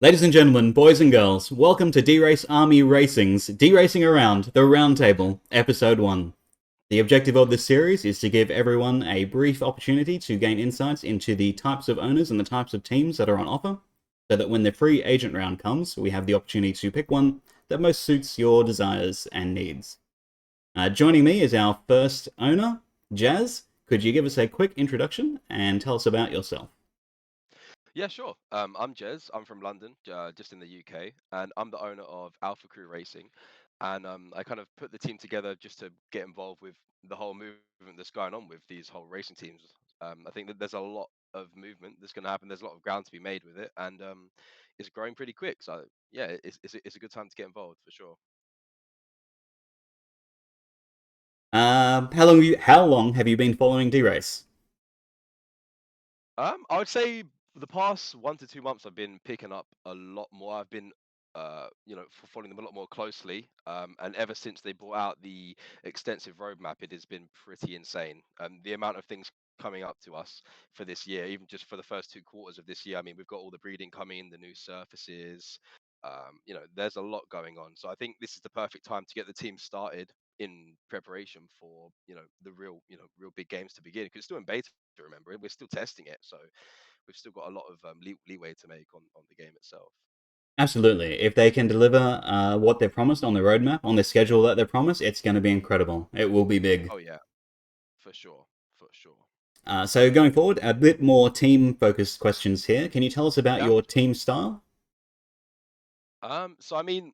Ladies and gentlemen, boys and girls, welcome to Derace Army Racing's Deracing Around, the Roundtable, Episode 1. The objective of this series is to give everyone a brief opportunity to gain insights into the types of owners and the types of teams that are on offer, so that when the free agent round comes, we have the opportunity to pick one that most suits your desires and needs. Joining me is our first owner, Jazz. Could you give us a quick introduction and tell us about yourself? Yeah, sure. I'm Jez. I'm from London, just in the UK, and I'm the owner of Alpha Crew Racing. And I kind of put the team together just to get involved with the whole movement that's going on with these whole racing teams. I think that there's a lot of movement that's going to happen. There's a lot of ground to be made with it, and it's growing pretty quick. So yeah, it's a good time to get involved for sure. How long have you been following Derace? I would say the past 1 to 2 months, I've been picking up a lot more. I've been, following them a lot more closely. And ever since they brought out the extensive roadmap, it has been pretty insane. The amount of things coming up to us for this year, even just for the first 2 quarters of this year. I mean, we've got all the breeding coming, the new surfaces. There's a lot going on. So I think this is the perfect time to get the team started in preparation for the real big games to begin, because it's still in beta, remember. We're still testing it, so we've still got a lot of leeway to make on the game itself. Absolutely. If they can deliver what they're promised on the roadmap, on the schedule that they're promised, it's going to be incredible. It will be big. Oh yeah, for sure, for sure. So going forward, a bit more team-focused questions here. Can you tell us about Yeah. your team style? So I mean,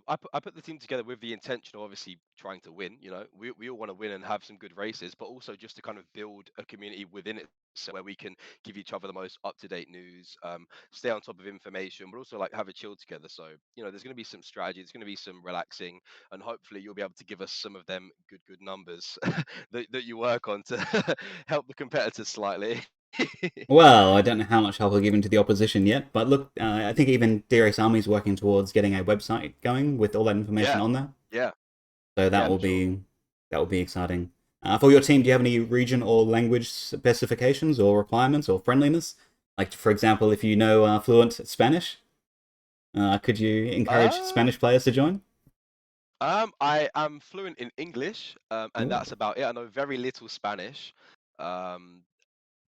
I put the team together with the intention of obviously trying to win. We all want to win and have some good races, but also just to kind of build a community within it, so where we can give each other the most up-to-date news, stay on top of information, but also like have a chill together. So there's going to be some strategy, there's going to be some relaxing, and hopefully you'll be able to give us some of them good numbers that you work on to help the competitors slightly. Well, I don't know how much help we're giving to the opposition yet, but look, I think even Darius Army is working towards getting a website going with all that information Yeah, on there. yeah, So yeah, for sure. that will be exciting. For your team, do you have any region or language specifications or requirements or friendliness? Like, for example, if you know fluent Spanish, could you encourage Uh, Spanish players to join? I am fluent in English, and Ooh. that's about it. I know very little Spanish, um,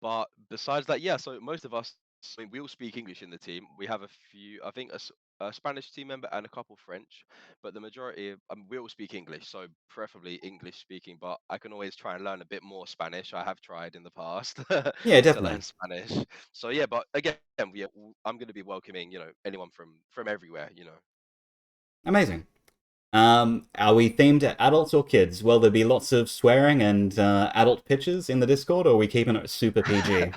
but besides that, yeah. So most of us, I mean, we all speak English in the team. We have a few, I think, a Spanish team member and a couple French, but the majority, we all speak English. So preferably English speaking, but I can always try and learn a bit more Spanish. I have tried in the past Yeah, to learn definitely. Spanish. So yeah, but again, yeah, I'm going to be welcoming, anyone from everywhere. Amazing. Are we themed at adults or kids? Will there be lots of swearing and adult pictures in the Discord, or are we keeping it super PG?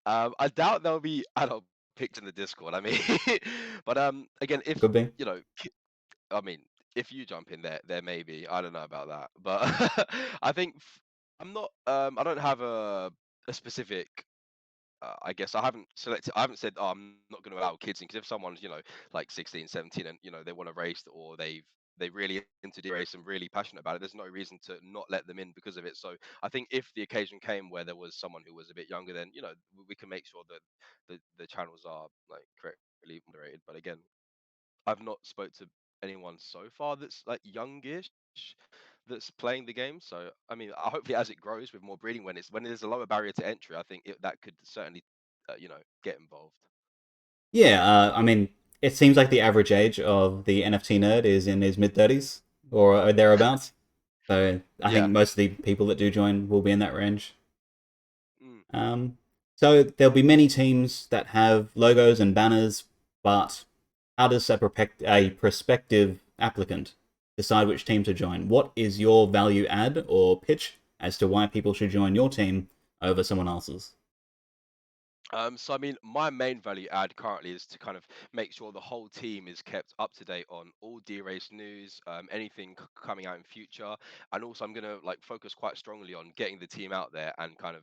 I doubt there'll be adult pics in the Discord. I mean, but again, if Could be. you know, I mean, if you jump in there may be. I don't know about that, but I think I'm not. I don't have a specific. I guess I haven't selected. I haven't said, oh, I'm not going to allow kids in, because if someone's like 16, 17, and they want to race, or they really into race and really passionate about it, there's no reason to not let them in because of it. So I think if the occasion came where there was someone who was a bit younger, then we can make sure that the channels are like correctly moderated. But again, I've not spoke to anyone so far that's like youngish that's playing the game. So I mean, hopefully as it grows with more breeding, when there's a lower barrier to entry, I think that could certainly get involved. Yeah, I mean, it seems like the average age of the NFT nerd is in his mid 30s or thereabouts. So I think Yeah. most of the people that do join will be in that range. Mm. Um, so there'll be many teams that have logos and banners, but how does a prospective applicant decide which team to join? What is your value add or pitch as to why people should join your team over someone else's? So I mean, my main value add currently is to kind of make sure the whole team is kept up to date on all D-Race news, anything coming out in future, and also I'm gonna like focus quite strongly on getting the team out there and kind of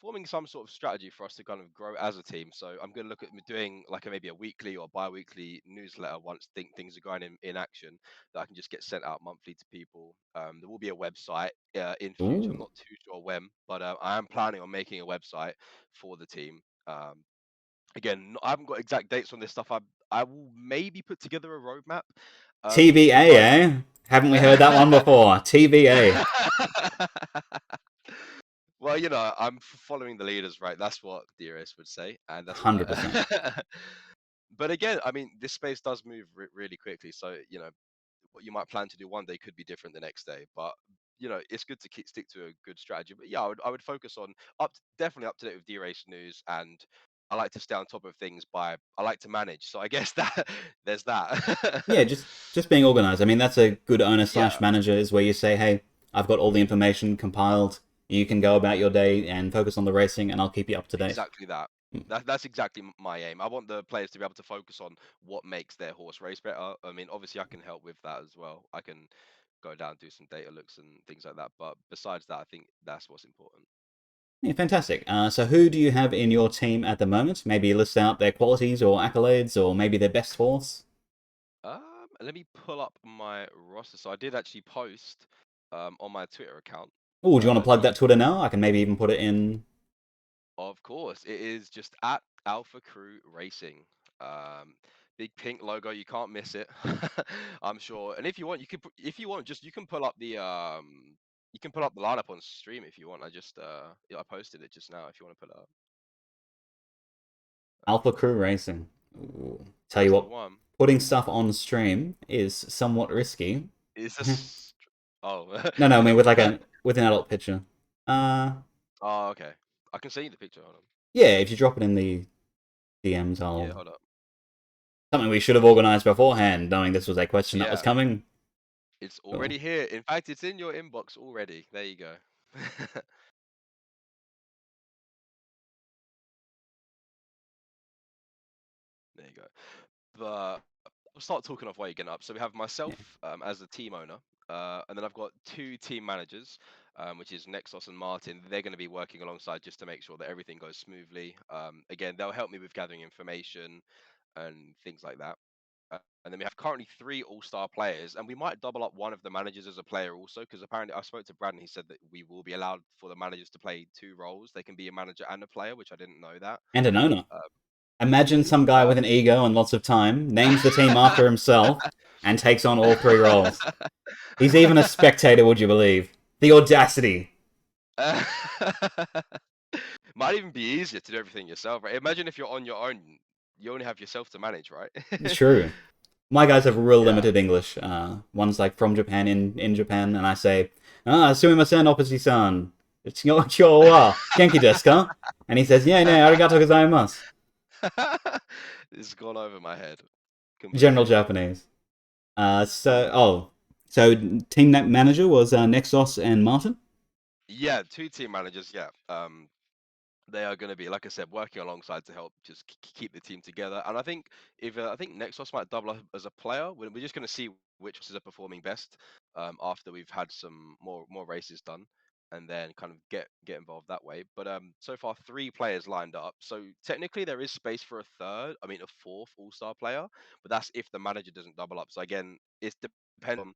forming some sort of strategy for us to kind of grow as a team. So I'm going to look at doing like maybe a weekly or bi-weekly newsletter once things are going in action, that I can just get sent out monthly to people. There will be a website in future. I'm Ooh. not too sure when, but I am planning on making a website for the team. Again, I haven't got exact dates on this stuff. I will maybe put together a roadmap. TBA, But eh? Haven't we heard that one before? TBA. well, I'm following the leaders, right? That's what Derace would say, and that's what 100%. But again, I mean, this space does move really quickly, so what you might plan to do one day could be different the next day. But it's good to stick to a good strategy. But yeah, I would focus on definitely up to date with D-Race news, and I like to stay on top of things I like to manage. So I guess that there's that. Yeah, just being organized. I mean, that's a good owner slash Yeah, manager is where you say, hey, I've got all the information compiled. You can go about your day and focus on the racing, and I'll keep you up to date. exactly that. That's exactly my aim. I want the players to be able to focus on what makes their horse race better. I mean, obviously, I can help with that as well. I can go down, do some data looks and things like that. But besides that, I think that's what's important. Yeah, fantastic. So, who do you have in your team at the moment? Maybe list out their qualities or accolades, or maybe their best horse. Let me pull up my roster. So I did actually post on my Twitter account. Oh, do you want to plug The that Twitter now? I can maybe even put it in. Of course, it is just at Alpha Crew Racing. Um, Big pink logo, you can't miss it. I'm sure. And if you want, if you want, just you can pull up the lineup on stream if you want. I posted it just now if you want to pull it up. Alpha Crew Racing. Ooh. Tell you That's the what, one. putting stuff on stream is somewhat risky. Is No, this? Oh. no, I mean with an adult picture. Uh, Oh, okay. I can see the picture. Hold on. yeah, if you drop it in the DMs, Yeah, I'll hold up. something we should have organized beforehand, knowing this was a question that was Yeah, coming. it's Cool. already here. In fact, it's in your inbox already. There you go. There you go. But I'll start talking off while you're getting up. So we have Yeah. myself as the team owner, and then I've got two team managers, which is Nexus and Martin. They're going to be working alongside just to make sure that everything goes smoothly. Again, they'll help me with gathering information and things like that. And then we have currently three all-star players, and we might double up one of the managers as a player also, because apparently I spoke to Brad and he said that we will be allowed for the managers to play two roles. They can be a manager and a player, which I didn't know that. And an owner. Uh, Imagine some guy but with an ego and lots of time names the team after himself and takes on all three roles. He's even a spectator, would you believe? The audacity. Might even be easier to do everything yourself, right? Imagine if you're on your own, you only have yourself to manage, right? It's true. My guys have real Yeah. limited English. One's like from Japan in Japan, and I say, "Ah, sumimasen, opposite-san. It's your wa genki desu ka?" And he says, "Yeah, yeah, arigato gozaimasu." It's gone over my head General completely. Japanese. So team manager was Nexos and Martin. Yeah, two team managers, yeah. They are going to be, like I said, working alongside to help just keep the team together. And I think if I think Nexus might double up as a player. We're just going to see which horses are performing best after we've had some more races done, and then kind of get involved that way. But so far three players lined up. So technically there is space for a third. I mean a fourth all-star player, but that's if the manager doesn't double up. So again, it's depends on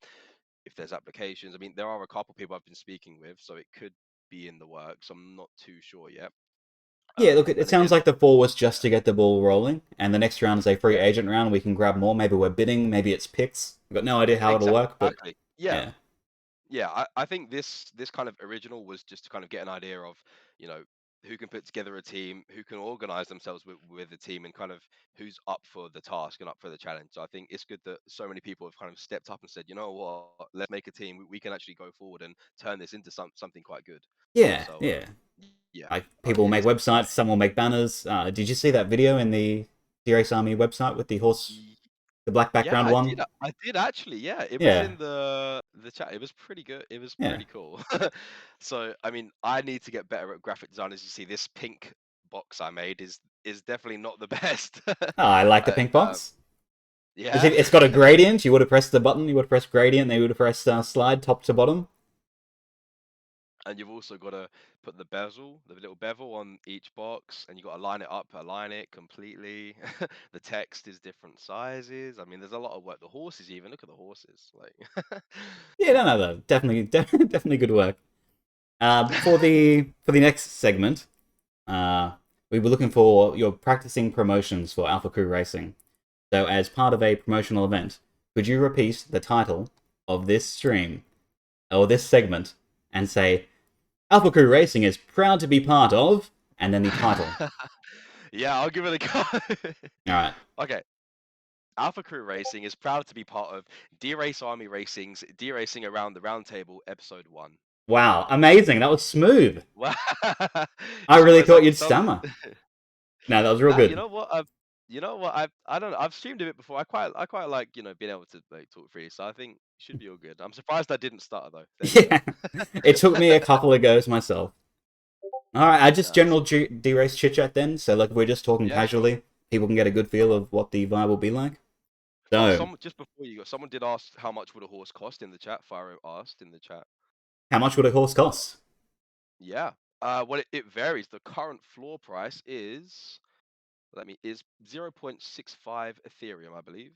if there's applications. I mean there are a couple people I've been speaking with, so it could be in the works. I'm not too sure yet. Yeah, look, it And sounds again, like the four was yeah, just to get the ball rolling, and the next round is a free yeah, agent round. We can grab more. Maybe we're bidding. Maybe it's picks. We've got no idea how it'll work, but exactly. Yeah, yeah, yeah. I think this kind of original was just to kind of get an idea of, you know, who can put together a team, who can organize themselves with a team, and kind of who's up for the task and up for the challenge. So I think it's good that so many people have kind of stepped up and said, you know what, let's make a team. We can actually go forward and turn this into something quite good. yeah, So yeah. yeah, Like people will make it's websites, some will make banners. Did you see that video in the Derace Army website with the horse, the black Yeah, background I did. one? I did actually. Yeah, it was Yeah, in the chat. It was pretty good. It was yeah. pretty cool. So, I mean, I need to get better at graphic design. As you see, this pink box I made is definitely not the best. Oh, I like the I, pink box. yeah. It's got a gradient. You would have pressed the button. You would have pressed gradient. They would have pressed slide top to bottom. And you've also got to put the little bevel on each box, and you got to line it up, align it completely. The text is different sizes. I mean, there's a lot of work. The horses, even look at the horses. Like, Yeah, no, definitely, definitely good work. For the next segment, We were looking for your practicing promotions for Alpha Crew Racing. So, as part of a promotional event, could you repeat the title of this stream or this segment and say Alpha Crew Racing is proud to be part of, and then the title. Yeah, I'll give it a go. All right. Okay. Alpha Crew Racing is proud to be part of Derace Army Racing's Deracing Around the Roundtable Episode 1. Wow, amazing. That was smooth. Wow. I It's really almost thought some you'd some stammer. No, that was real you good. know what? I don't know. I've streamed a bit before. I quite like, being able to like talk freely. So I think it should be all good. I'm surprised I didn't stutter though. There you go. Yeah, it took me a couple of goes myself. All right, I just Nah, it's general all good. D-race chit chat then. So, like, if we're just talking Yeah, sure. casually, people can get a good feel of what the vibe will be like. Oh, So, someone just before you go, someone did ask how much would a horse cost in the chat. Faro asked in the chat. how much would a horse cost? Yeah. Well, it varies. The current floor price is, is 0.65 Ethereum, I believe.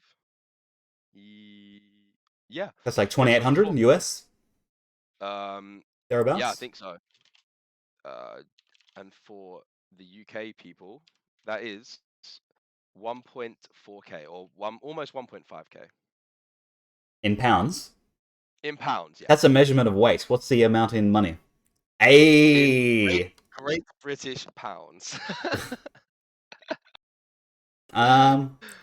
Yeah. That's like Yeah. So 2,800 floor. US Um. Yeah, I thereabouts. think so. And for the UK people, that is 1.4k or almost 1.5k In pounds. in pounds. Yeah. That's a measurement of weight. What's the amount in money? In great Hey. Great British pounds.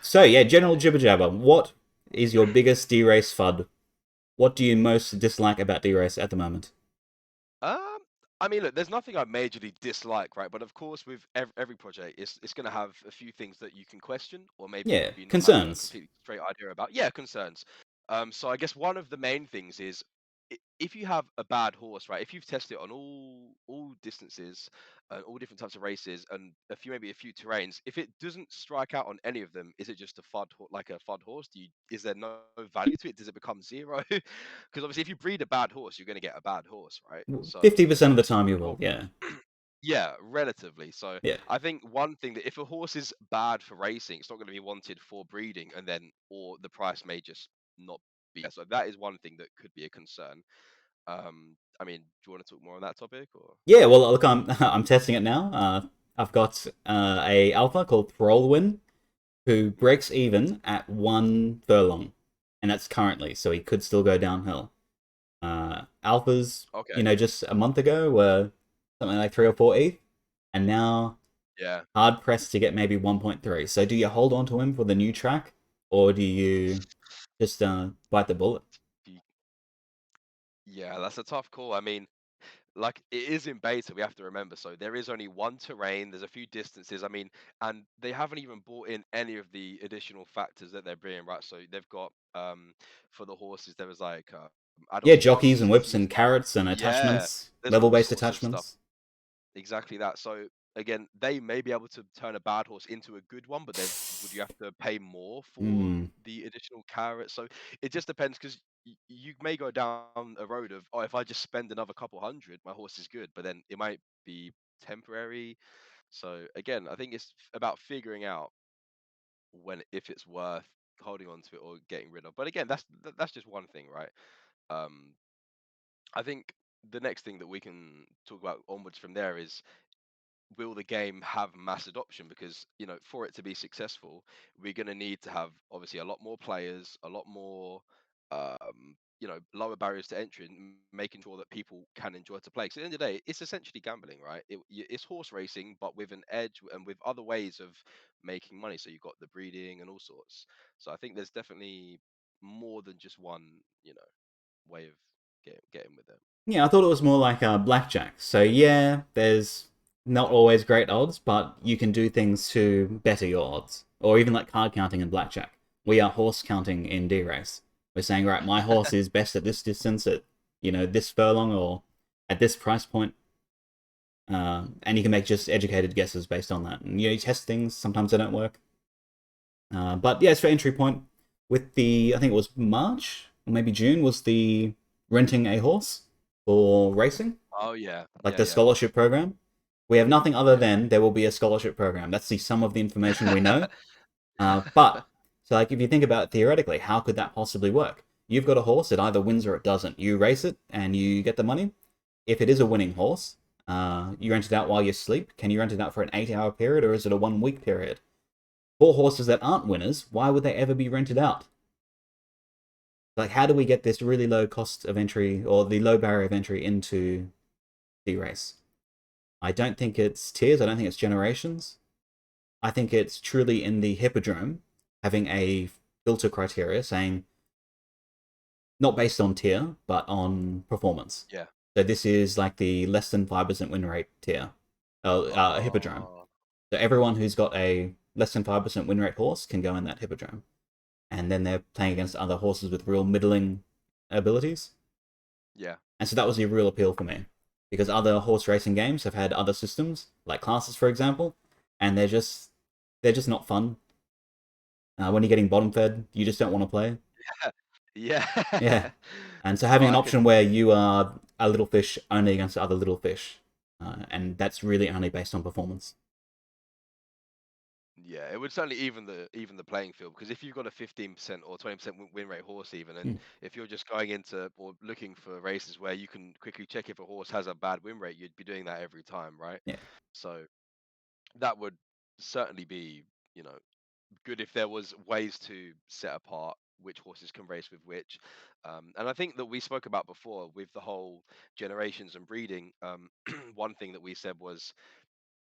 So yeah, general jibber jabber. What is your biggest D-race FUD? What do you most dislike about D-race at the moment? Um, I mean, look, there's nothing I majorly dislike, right? But of course, with every project, it's going to have a few things that you can question, or Yeah, maybe not have a concerns. completely straight idea about. Yeah, concerns. So I guess one of the main things is if you have a bad horse, right? If you've tested it on all distances, all different types of races, and maybe a few terrains, if it doesn't strike out on any of them, is it just a like a FUD horse? Is there no value to it? Does it become zero? Because obviously, if you breed a bad horse, you're going to get a bad horse, right? So 50% of the time you will, well, yeah. yeah, relatively. So Yeah. I think one thing that if a horse is bad for racing, it's not going to be wanted for breeding, or the price may just not be. So that is one thing that could be a concern. I mean, do you want to talk more on that topic or? Yeah, well, look, I'm I'm testing it now. I've got a alpha called Thrallwin who Mhm. breaks even at 1 furlong, and that's currently, so he could still go downhill. Alphas, Okay. just a month ago were something like 3 or 4 ETH, and now Yeah. hard pressed to get maybe 1.3. So do you hold on to him for the new track, or do you just bite the bullet? Y- Yeah, that's a tough call. I mean, like it is in beta, we have to remember. So there is only one terrain, there's a few distances. I mean, and they haven't even brought in any of the additional factors that they're bringing, right? So they've got for the horses, there was like Yeah, add-ons to the jockeys and whips seats. and carrots and Yeah, attachments, there's level all based sorts of stuff. attachments. Exactly that. So again, they may be able to turn a bad horse into a good one, but then would you have to pay more for Hmm. the additional carrot? So it just depends because you may go down a road of, oh, if I just spend another couple hundred, my horse is good, but then it might be temporary. So again, I think it's about figuring out if it's worth holding on to it or getting rid of. But again, that's just one thing, right? Um, I think the next thing that we can talk about onwards from there is will the game have mass adoption? Because for it to be successful, we're going to need to have obviously a lot more players, a lot more lower barriers to entry, and making sure that people can enjoy to play. Because at the end of the day, it's essentially gambling, right? It's horse racing, but with an edge and with other ways of making money. So you've got the breeding and all sorts. So I think there's definitely more than just one way of getting with it. Yeah, I thought it was more like blackjack. So yeah, there's not always great odds, but you can do things to better your odds, or even like card counting in blackjack. We are horse counting in D-race. We're saying, right, my horse is best at this distance at this furlong or at this price point, and you can make just educated guesses based on that. And you test things. Sometimes they don't work, but yeah, it's for entry point. With the I think it was March or maybe June was the renting a horse for racing, Oh yeah, like yeah, the yeah, scholarship program. We have nothing other yeah. than there will be a scholarship program. That's the sum of the information we know. But so, like, if you think about it theoretically, how could that possibly work? You've got a horse; it either wins or it doesn't. You race it and you get the money. If it is a winning horse, You rent it out while you sleep. Can you rent it out for an 8-hour period, or is it a 1 week period? For horses that aren't winners, why would they ever be rented out? Like, how do we get this really low cost of entry, or the low barrier of entry into Derace? I don't think it's tiers. I don't think it's generations. I think it's truly in the hippodrome having a filter criteria saying not based on tier, but on performance. Yeah. So this is like the less than 5% win rate tier, hippodrome. Oh, So everyone who's got a less than 5% win rate horse can go in that hippodrome. And then they're playing against other horses with real middling abilities. yeah. And so that was the real appeal for me. Because other horse racing games have had other systems, like classes, for example, and they're just not fun. When you're getting bottom fed, you just don't want to play. Yeah. Yeah. And so No, having an I option can. where you are a little fish only against other little fish, and that's really only based on performance. Yeah, it would certainly even the playing field, because if you've got a 15% or 20% win rate horse even, and Mm. if you're just going into or looking for races where you can quickly check if a horse has a bad win rate, you'd be doing that every time, right? Yeah. So that would certainly be, you know, good if there was ways to set apart which horses can race with which. And I think that we spoke about before with the whole generations and breeding. One thing that we said was,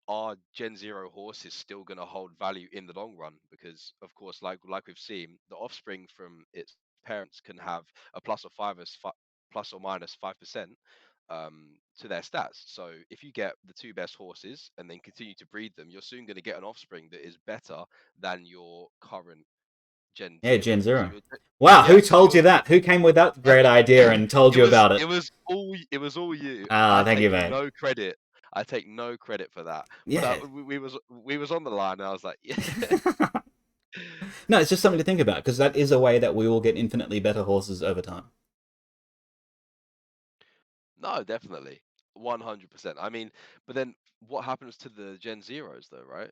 are Gen Zero horses still going to hold value in the long run? Because of course, like we've seen, the offspring from its parents can have a plus or minus 5% to their stats. So if you get the two best horses and then continue to breed them, you're soon going to get an offspring that is better than your current Gen Yeah, Zero. Gen So Zero. you're Wow, yeah, who so told you that? Who came with that uh, great idea and told you about it? it was all you. Ah, I thank you, take mate. no credit. I take no credit for that. But Yeah. we was on the line, and I was like, yeah, No, it's just something to think about, because that is a way that we will get infinitely better horses over time. no, definitely, 100%. I mean, but then what happens to the Gen Zeros though, right?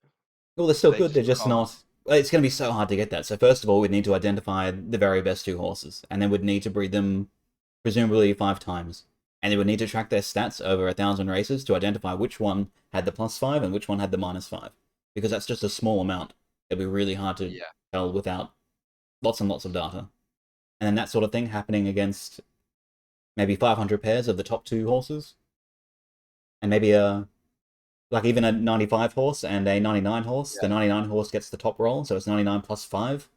Well, they're Do still they good, just they're just become not. Well, it's going to be so hard to get that. So, first of all, we'd need to identify the very best two horses, and then we'd need to breed them presumably 5 times. And they would need to track their stats over 1,000 races to identify which one had the +5 and which one had the -5. Because that's just a small amount. It'd be really hard to yeah, tell without lots and lots of data. And then that sort of thing happening against maybe 500 pairs of the top two horses, and maybe like even a 95 horse and a 99 horse. The yeah, 99 horse gets the top roll, so it's 99 +5.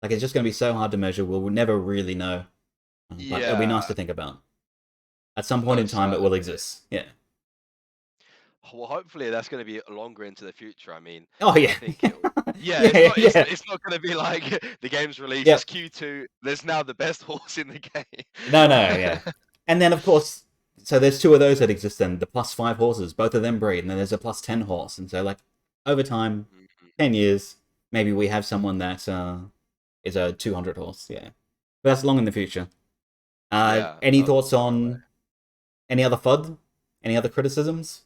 Like, it's just going to be so hard to measure. We'll never really know. But it'll be nice yeah. to think about. At some point No, in time, it will certainly. exist. Yeah. Well, hopefully that's going to be longer into the future. I mean, Oh, I yeah. think it'll. Yeah, Yeah, yeah, yeah. it's not going to be like the game's released. It's Yep. Q2. There's now the best horse in the No, no, game. yeah. And then, of course, so there's two of those that exist then. The +5 horses, both of them breed. And then there's a +10 horse. And so, like, over time, Mhm. 10 years, maybe we have someone that is a 200 horse. Yeah. But that's long in the future. Yeah, Any no, thoughts far away. on any other FUD? Any other criticisms?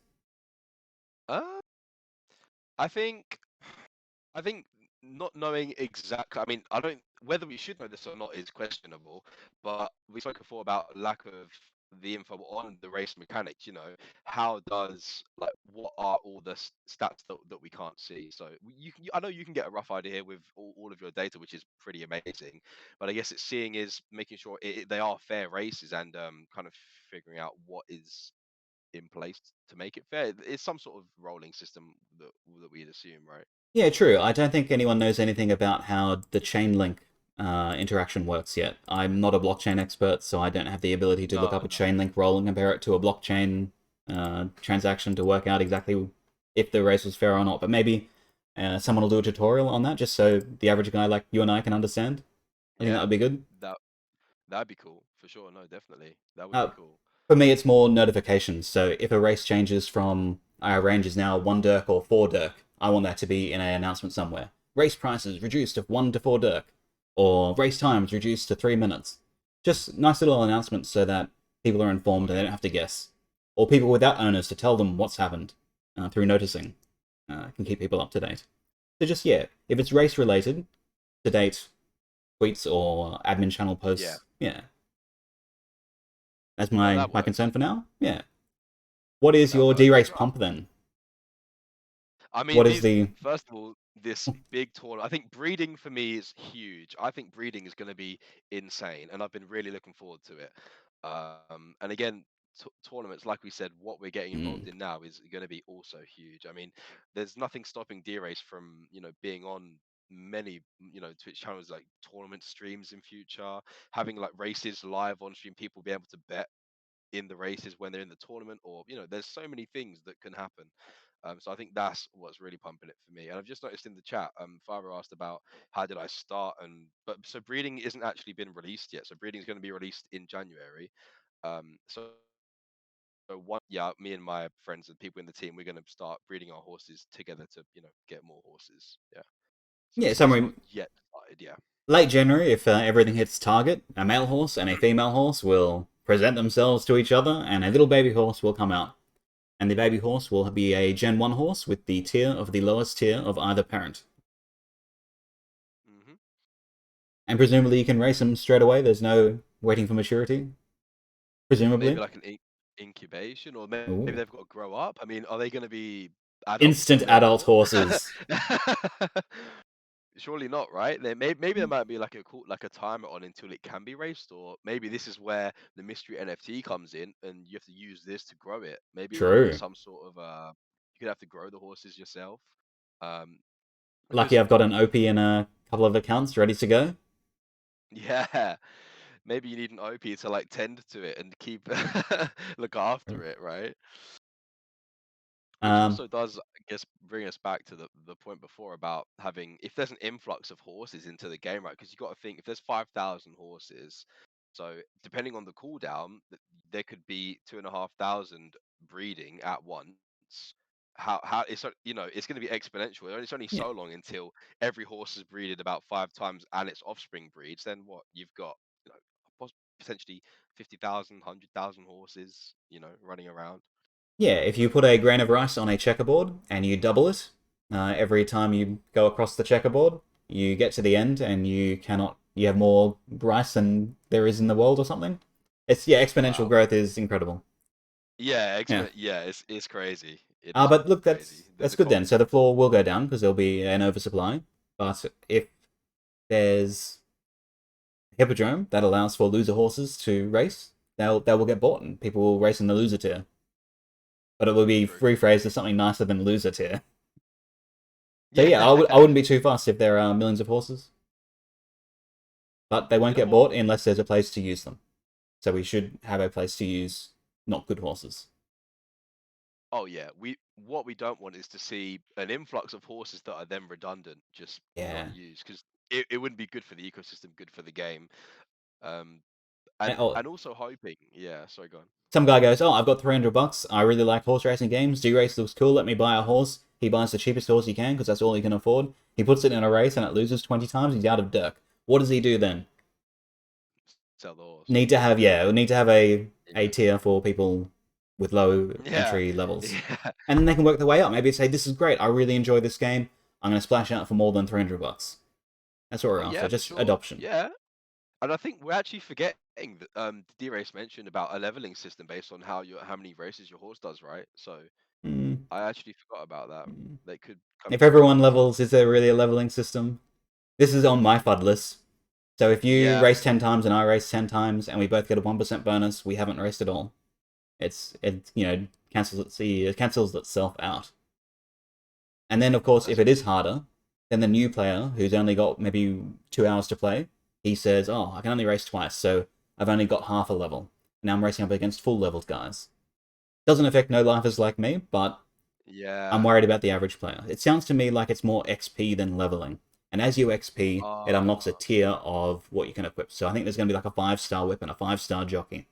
Uh, I think I think not knowing exactly. I mean, I don't whether we should know this or not is questionable. But we spoke before about lack of the info on the race mechanics. How does like what are all the stats that we can't see? So I know you can get a rough idea with all of your data, which is pretty amazing. But I guess it's seeing is making sure they are fair races and kind of figuring out what is in place to make it fair. It's some sort of rolling system that we'd assume, right? Yeah, true. I don't think anyone knows anything about how the Chainlink interaction works yet. I'm not a blockchain expert, so I don't have the ability to look No, up a no. Chainlink roll and compare it to a blockchain transaction to work out exactly if the race was fair or not. But maybe someone will do a tutorial on that just so the average guy like you and I can understand. I think that Yeah, would be good. that that'd be cool for sure. No, definitely, that would be Uh, cool. for me, it's more notifications. So if a race changes from our range is now 1 Dirk or 4 Dirk, I want that to be in an announcement somewhere. Race prices reduced to 1 to 4 Dirk, or race times reduced to 3 minutes. Just nice little announcements so that people are informed Got and they you. don't have to guess. Or people without owners to tell them what's happened through noticing can keep people up to date. So just, yeah, if it's race related, to date tweets or admin channel Yeah, posts, yeah, that's no, my that my works. concern for now. Yeah. What is that your first Derace ever. pump then? I mean, What is these the... first of all, this big tournament. I think breeding for me is huge. I think breeding is going to be insane, and I've been really looking forward to it. And again, tournaments, like we said, what we're getting Mm. involved in now is going to be also huge. I mean, there's nothing stopping Derace from being on many Twitch channels like tournament streams in future, having like races live on stream, people be able to bet in the races when they're in the tournament, or there's so many things that can happen. So I think that's what's really pumping it for me. And I've just noticed in the chat, Father asked about how did I start, and but so breeding isn't actually been released yet. So breeding is going to be released in January. So one, yeah, me and my friends and people in the team, we're going to start breeding our horses together to get more horses. Yeah. So Yeah, it's not somewhere yet started. Yeah. late January, if everything hits target, a male horse and a female horse will present themselves to each other, and a little baby horse will come out. And the baby horse will be a Gen 1 horse with the tier of the lowest tier of either parent. hmm And presumably you can race them straight away, there's no waiting for maturity, Maybe presumably. like an incubation, or maybe Ooh. they've got to grow up. I mean, are they going to be adults Instant from day adult one? horses. Surely not, right? Maybe there might be like a like a timer on until it can be raced, or maybe this is where the mystery NFT comes in, and you have to use this to grow it. Maybe it will be True. some sort of you could have to grow the horses yourself. Um, Lucky because I've got an OP and a couple of accounts ready to go. yeah, maybe you need an OP to like tend to it and keep look after it, right? Which Um, also does, I guess, bring us back to the point before about having, if there's an influx of horses into the game, right? Because you got to think, if there's 5,000 horses, so depending on the cooldown, there could be 2,500 breeding at once. How it's it's going to be exponential. It's only yeah. so long until every horse is breeded about 5 times and its offspring breeds. Then what you've got, potentially 50,000, 100,000 horses, running around. Yeah, if you put a grain of rice on a checkerboard and you double it every time you go across the checkerboard, you get to the end and you have more rice than there is in the world or something. Yeah, exponential Wow. growth is incredible. Yeah, Yeah. yeah, it's crazy. It is But look, crazy. that's good then. So the floor will go down because there'll be an oversupply. But if there's a hippodrome that allows for loser horses to race, they will get bought and people will race in the loser tier. But it will be True. rephrased as something nicer than loser tier. So Yeah. yeah, I wouldn't be too fussed if there are millions of horses, but they You won't know get what? bought unless there's a place to use them. So we should have a place to use not good horses. Oh yeah, what we don't want is to see an influx of horses that are then redundant, just not Yeah. used, because it wouldn't be good for the ecosystem, good for the game. Um, Oh, and also hoping, yeah. Sorry, go on. some guy goes, "Oh, I've got $300. I really like horse racing games. Derace looks cool. Let me buy a horse." He buys the cheapest horse he can because that's all he can afford. He puts it in a race and it loses 20 times. He's out of Dirk. What does he do then? Sell the horse. Need to have we need to have a Yeah. tier for people with low Yeah. entry levels, Yeah. and then they can work their way up. Maybe say, "This is great. I really enjoy this game. I'm going to splash out for more than $300." That's what we're Oh after. yeah, for Just sure. adoption. Yeah. And I think we're actually forgetting that D-Race mentioned about a leveling system based on how many races your horse does, right? So Mm. I actually forgot about that. That could come If into everyone effect. levels, is there really a leveling system? This is on my FUD list. So if you Yeah. race 10 times and I race 10 times and we both get a 1% bonus, we haven't raced at all. It cancels itself out. And then of course, if That's it is harder, then the new player who's only got maybe 2 hours to play, he says, "Oh, I can only race twice, so I've only got half a level. Now I'm racing up against full leveled guys." Doesn't affect no lifers like me, but I'm yeah. worried about the average player. It sounds to me like it's more XP than leveling. And as you XP, it unlocks a Uh, tier of what you can equip. So I think there's going to be like a 5-star whip and a 5-star jockey.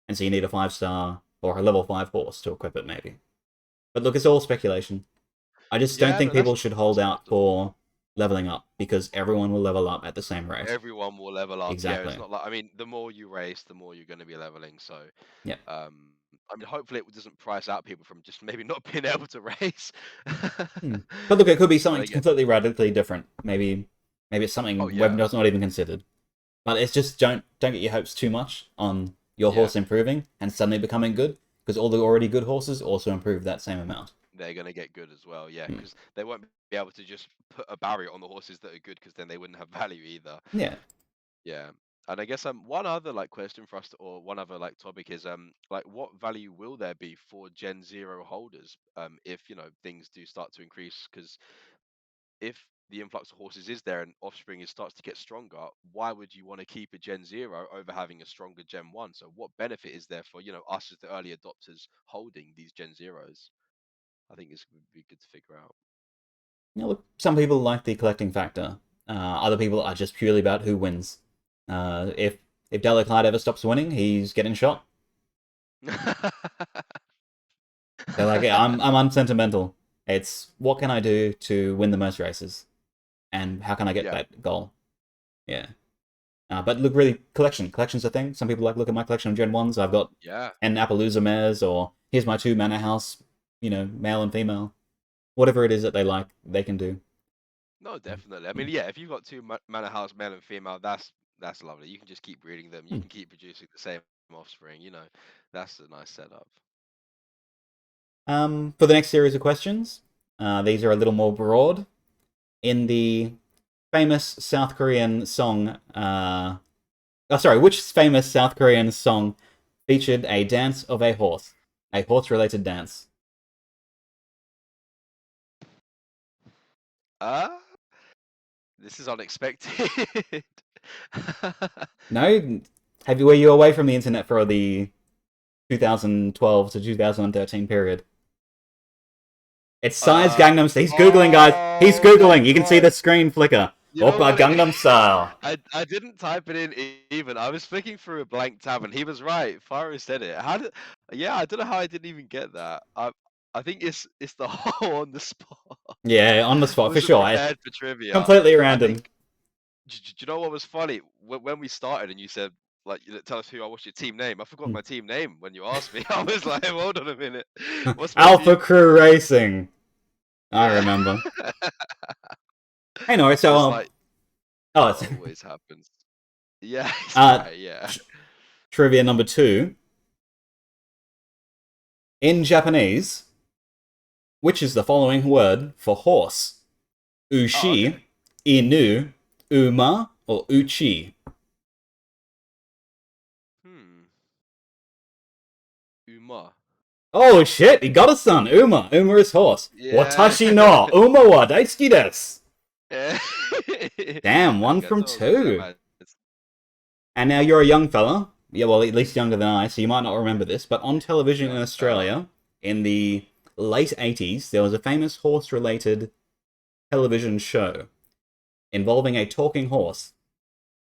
And so you need a 5-star or a level 5 horse to equip it, maybe. But look, it's all speculation. I just don't yeah, think no, people should hold that's out possible. for leveling up because everyone will level up at the same rate. Everyone will level up. Yeah, it's Exactly. not like, I mean, the more you race, the more you're going to be leveling. So, Yeah. I mean, hopefully it doesn't price out people from just maybe not being able to race. But look, it could be But something again, completely radically different. Maybe it's oh something yeah, Webnot's not even considered. But it's just don't get your hopes too much on your yeah, horse improving and suddenly becoming good, because all the already good horses also improve that same amount. They're gonna get good as well, yeah, Hmm. because they won't be able to just put a barrier on the horses that are good, because then they wouldn't have value either. Yeah. Yeah. And I guess one other like question for us to, or one other like topic is like what value will there be for Gen Zero holders if things do start to increase? Because if the influx of horses is there and offspring starts to get stronger, why would you want to keep a Gen Zero over having a stronger Gen One? So what benefit is there for us as the early adopters holding these Gen Zeros? I think this would be good to figure out. Look, some people like the collecting factor. Other people are just purely about who wins. If Delacard ever stops winning, he's getting shot. They're like, yeah, I'm unsentimental. It's what can I do to win the most races, and how can I get Yeah, that goal? Yeah. But look, really, collection's a thing. Some people like look at my collection of Gen Ones. I've got yeah. 10 Appaloosa mares, or here's my 2 Manor House, male and female. Whatever it is that they like, they can do. No, definitely. I mean, yeah, if you've got two manor house, male and female, that's lovely. You can just keep breeding them. You Hmm. can keep producing the same offspring. That's a nice setup. For the next series of questions, these are a little more broad. In the famous South Korean song, which famous South Korean song featured a dance of a horse-related dance? Uh, this is unexpected. No, were you away from the internet for the 2012 to 2013 period? It's Psy's uh, Gangnam Style. He's googling, guys. He's oh my googling. You can see God. the screen flicker. You know Oppa what it Gangnam Style. I didn't type it in even. I was flicking through a blank tab and he was right. Faro said it. Yeah, I don't know how I didn't even get that. I think it's the whole on the spot. Yeah, on the I spot for wasn't sure. prepared for trivia. Completely I random. think do you know what was funny? When we started and you said like tell us what's your team name? I forgot my team name when you asked me. I was like, hold on a minute. What's my Alpha team? Crew Racing. I Yeah. remember. Hey, no, so Just like oh, how it always happens. Yeah, it's uh, right, yeah. tr- trivia number 2. In Japanese, which is the following word for horse? Oh, Ushi, okay. inu, uma, or uchi? Hmm. Uma. Oh shit, he got a son. Uma. Uma is horse. Yeah. Watashi no Uma wa daisuki desu. Yeah. Damn, one from Arigato 2. gozaimasu. And now you're a young fella. Yeah, well, at least younger than I, so you might not remember this. But on television in Young fella. Australia, in the late 80s, there was a famous horse related television show involving a talking horse.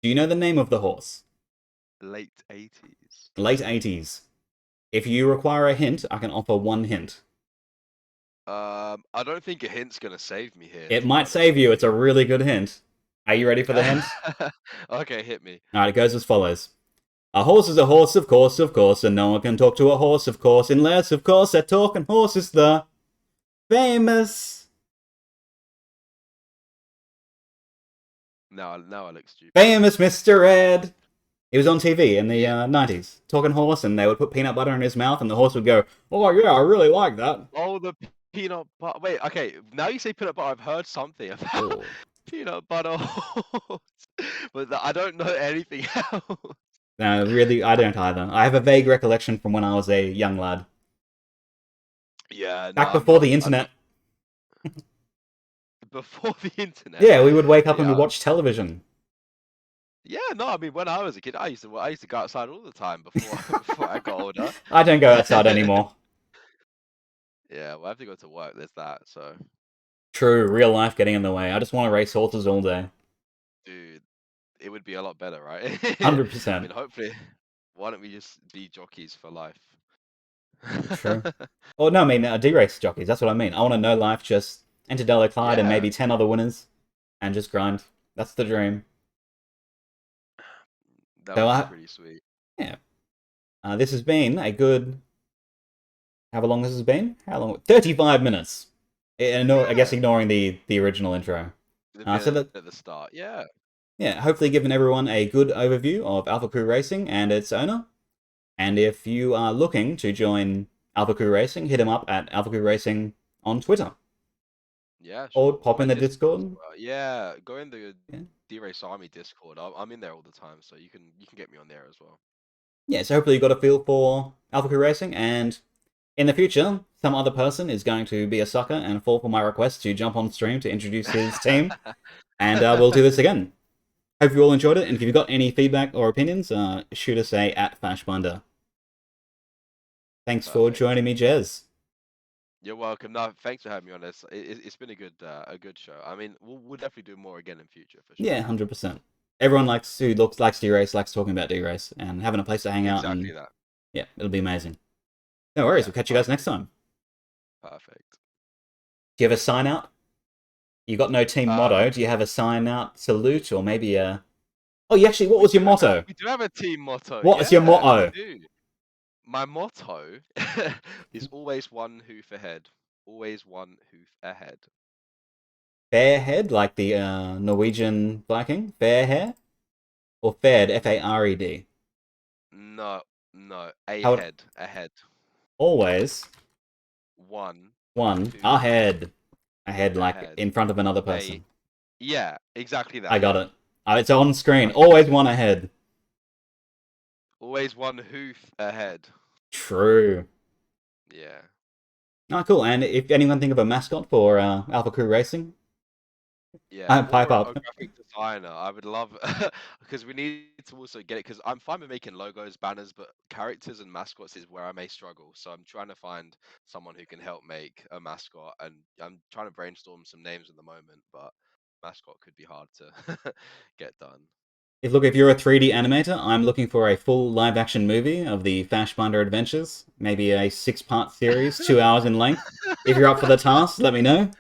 Do you know the name of the horse? Late 80s. Late 80s. If you require a hint, I can offer one hint. I don't think a hint's gonna save me here, It to be might honest save with you, it's you. a really good hint. Are you ready for the hint? Okay, hit me. Alright, it goes as follows. A horse is a horse, of course, and no one can talk to a horse, of course, unless, of course, that talking horse is the famous, Now I look stupid. famous Mr. Ed. He was on TV in the Yeah. 90s, talking horse, and they would put peanut butter in his mouth, and the horse would go, oh yeah, I really like that. Oh, the peanut butter. Wait, okay. Now you say peanut butter, I've heard something about Oh. peanut butter horse, but I don't know anything else. No, really, I don't either. I have a vague recollection from when I was a young lad. Yeah, no, Back I'm before not. the I'm internet. not before the internet. Yeah, we would wake up and we'd Yeah, watch television. yeah. No, I mean when I was a kid, I used to go outside all the time before before I got older. I don't go outside anymore. Yeah, well, I have to go to work. There's that. So, True, real life getting in the way. I just want to race horses all day. dude, it would be a lot better, right? I 100%. mean, hopefully, why don't we just be jockeys for life? True. Oh, no, I mean, D-race jockeys, that's what I mean. I want to know life, just enter Dello Clyde and Yeah, maybe 10 other winners, and just grind. That's the dream. that So, would be pretty sweet. yeah. This has been a good... How long this has been? How long? 35 minutes. I guess Yeah, ignoring the original intro. the So bit that, at the start. Yeah. yeah, hopefully given everyone a good overview of Alpha Crew Racing and its owner. And if you are looking to join Alpha Crew Racing, hit him up at Alpha Crew Racing on Twitter. Yeah, Or sure. Or pop in my the Discord as Discord. well. Yeah, go in the Yeah. Derace Army Discord. I'm in there all the time, so you can get me on there as well. Yeah, so hopefully you got a feel for Alpha Crew Racing, and in the future, some other person is going to be a sucker and fall for my request to jump on stream to introduce his team, and we'll do this again. Hope you all enjoyed it, and if you've got any feedback or opinions, shoot us a at Fashbinder. Thanks for Perfect. joining me, Jez. You're welcome. No, thanks for having me on this. It's been a good show. I mean, we'll definitely do more again in future for sure. Yeah, 100%. Everyone likes D-Race, likes talking about D-Race, and having a place to hang out, Exactly and that. yeah, it'll be amazing. No worries, Yeah, we'll catch you I guys next agree. time. Perfect. Do you have a sign out? You got no team Um, motto. Do you have a sign out salute, or maybe a... Oh, you actually, what we was do your have a motto? we do have a team motto. What is your Yeah, we motto? do. My motto is always one hoof ahead. Always one hoof ahead. Fair head, like the Norwegian Viking? Fair hair? Or fared, Fared? No, no, a How it head, ahead. always One one hoof ahead. Ahead, like ahead. in front of another A person. Yeah, exactly I that. got Yeah, it. It's on screen. that's what we Always do. one ahead. Always one hoof ahead. True. Yeah. Oh, cool. And if anyone think of a mascot for Alpha Crew Racing, Yeah, pipe or up. a graphic designer. I would love because we need to also get it because I'm fine with making logos, banners, but characters and mascots is where I may struggle. So I'm trying to find someone who can help make a mascot, and I'm trying to brainstorm some names at the moment, but mascot could be hard to get done. If you're a 3D animator, I'm looking for a full live action movie of the Fashbinder adventures. Maybe a 6-part series, 2 hours in length. If you're up for the task, let me know.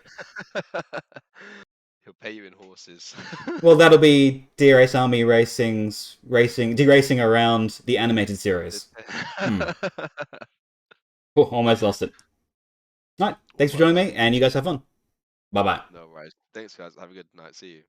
He'll pay you in horses. Well, that'll be Derace Army Deracing Around the animated It- series. Oh, almost lost it. Alright, thanks for joining Almost. me, and you guys have fun. Bye bye. No worries. Thanks, guys. Have a good night. See you.